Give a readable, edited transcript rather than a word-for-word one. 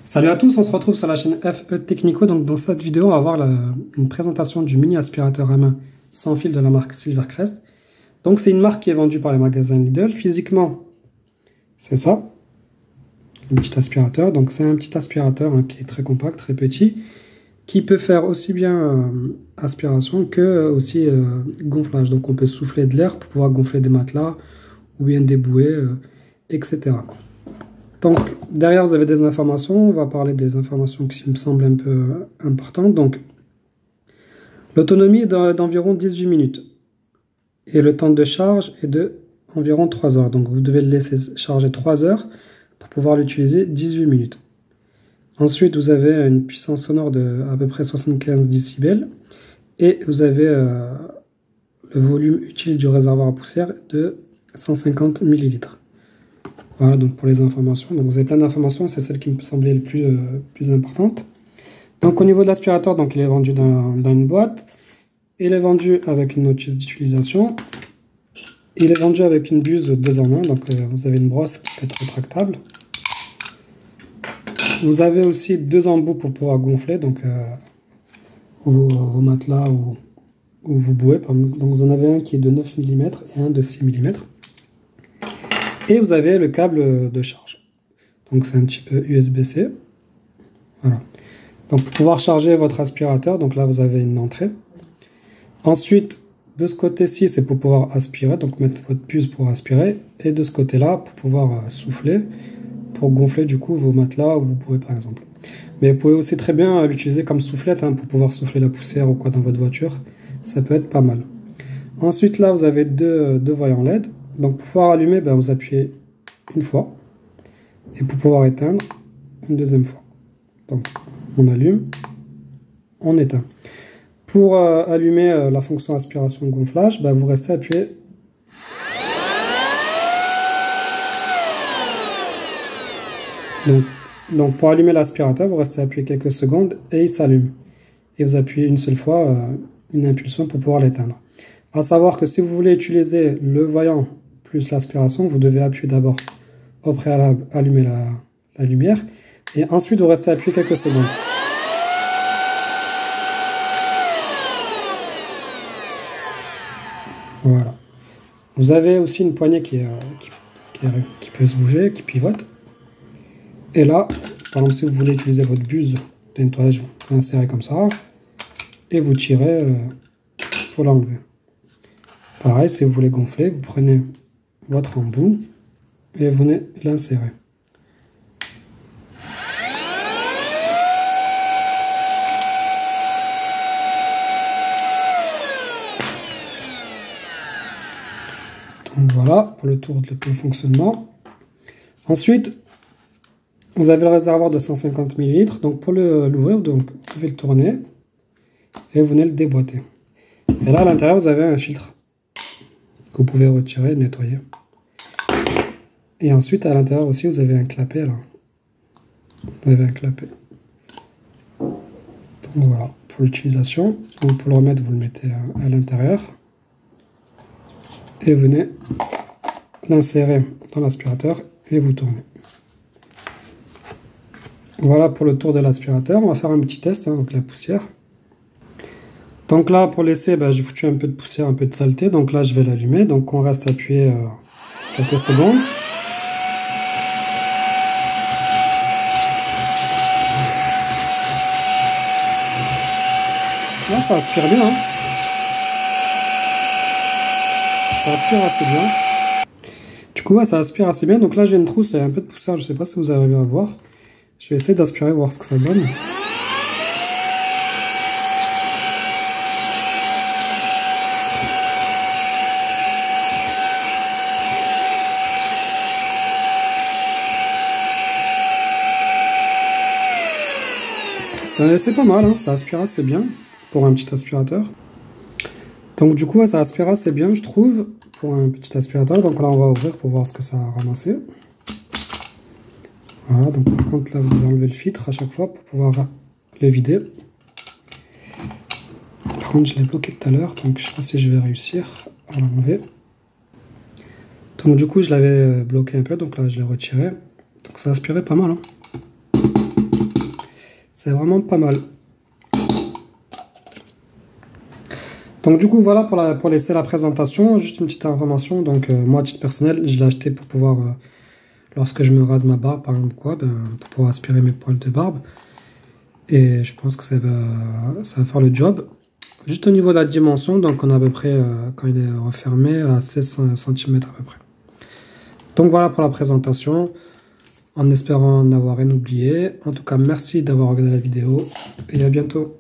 Salut à tous, on se retrouve sur la chaîne FE Technico. Donc dans cette vidéo, on va voir une présentation du mini aspirateur à main sans fil de la marque Silvercrest. Donc c'est une marque qui est vendue par les magasins Lidl. Physiquement, c'est ça, un petit aspirateur. Donc c'est un petit aspirateur qui est très compact, très petit, qui peut faire aussi bien aspiration que aussi gonflage. Donc on peut souffler de l'air pour pouvoir gonfler des matelas ou bien des bouées, etc. Donc, derrière, vous avez des informations. On va parler des informations qui me semblent un peu importantes. Donc, l'autonomie est d'environ 18 minutes. Et le temps de charge est de environ 3 heures. Donc, vous devez le laisser charger 3 heures pour pouvoir l'utiliser 18 minutes. Ensuite, vous avez une puissance sonore de à peu près 75 décibels. Et vous avez le volume utile du réservoir à poussière de 150 millilitres. Voilà, donc pour les informations. Donc vous avez plein d'informations, c'est celle qui me semblait le plus importante. Donc au niveau de l'aspirateur, donc il est vendu dans une boîte. Il est vendu avec une notice d'utilisation. Il est vendu avec une buse 2 en 1. Donc vous avez une brosse qui peut être rétractable. Vous avez aussi 2 embouts pour pouvoir gonfler, donc vos matelas ou vos bouées. Donc vous en avez un qui est de 9 mm et un de 6 mm. Et vous avez le câble de charge. Donc c'est un type USB-C. Voilà. Donc pour pouvoir charger votre aspirateur, donc là vous avez une entrée. Ensuite, de ce côté-ci, c'est pour pouvoir aspirer, donc mettre votre puce pour aspirer. Et de ce côté-là, pour pouvoir souffler, pour gonfler du coup vos matelas ou vos bouées par exemple. Mais vous pouvez aussi très bien l'utiliser comme soufflette pour pouvoir souffler la poussière ou quoi dans votre voiture. Ça peut être pas mal. Ensuite là, vous avez deux voyants LED. Donc pour pouvoir allumer, vous appuyez une fois. Et pour pouvoir éteindre, une deuxième fois. Donc on allume, on éteint. Pour allumer la fonction aspiration gonflage, vous restez appuyé. Donc pour allumer l'aspirateur, vous restez appuyé quelques secondes et il s'allume. Et vous appuyez une seule fois une impulsion pour pouvoir l'éteindre. À savoir que si vous voulez utiliser le voyant plus l'aspiration, vous devez appuyer d'abord au préalable, allumer la lumière, et ensuite vous restez appuyé quelques secondes. Voilà. Vous avez aussi une poignée qui peut se bouger, qui pivote. Et là, par exemple, si vous voulez utiliser votre buse de nettoyage, vous l'insérez comme ça, et vous tirez pour l'enlever. Pareil, si vous voulez gonfler, vous prenez votre embout et vous venez l'insérer. Donc voilà pour le tour de fonctionnement. Ensuite, vous avez le réservoir de 150 ml. Donc pour l'ouvrir, vous pouvez le tourner et vous venez le déboîter. Et là à l'intérieur, vous avez un filtre que vous pouvez retirer, nettoyer. Et ensuite, à l'intérieur aussi, vous avez un clapet là. Vous avez un clapet. Donc voilà, pour l'utilisation. Donc pour le remettre, vous le mettez à l'intérieur. Et venez l'insérer dans l'aspirateur et vous tournez. Voilà pour le tour de l'aspirateur. On va faire un petit test avec la poussière. Donc là, pour laisser, j'ai foutu un peu de poussière, un peu de saleté. Donc là, je vais l'allumer. Donc on reste appuyé quelques secondes. Là, ça aspire bien. Ça aspire assez bien. Du coup, ça aspire assez bien. Donc là, j'ai une trousse et un peu de poussière. Je ne sais pas si vous arrivez à voir. Je vais essayer d'aspirer, voir ce que ça donne. C'est pas mal, ça aspire assez bien pour un petit aspirateur. Donc du coup, ça aspire assez bien, je trouve, pour un petit aspirateur. Donc là, on va ouvrir pour voir ce que ça a ramassé. Voilà, donc par contre, là, vous devez enlever le filtre à chaque fois pour pouvoir le vider. Par contre, je l'ai bloqué tout à l'heure, donc je sais pas si je vais réussir à l'enlever. Donc du coup, je l'avais bloqué un peu, donc là, je l'ai retiré. Donc ça aspirait pas mal. C'est vraiment pas mal. Donc du coup voilà pour laisser la présentation, juste une petite information. Donc moi à titre personnel, je l'ai acheté pour pouvoir, lorsque je me rase ma barbe par exemple quoi, pour pouvoir aspirer mes poils de barbe. Et je pense que ça va faire le job. Juste au niveau de la dimension, donc on a à peu près, quand il est refermé, à 16 cm à peu près. Donc voilà pour la présentation, en espérant n'avoir rien oublié. En tout cas merci d'avoir regardé la vidéo et à bientôt.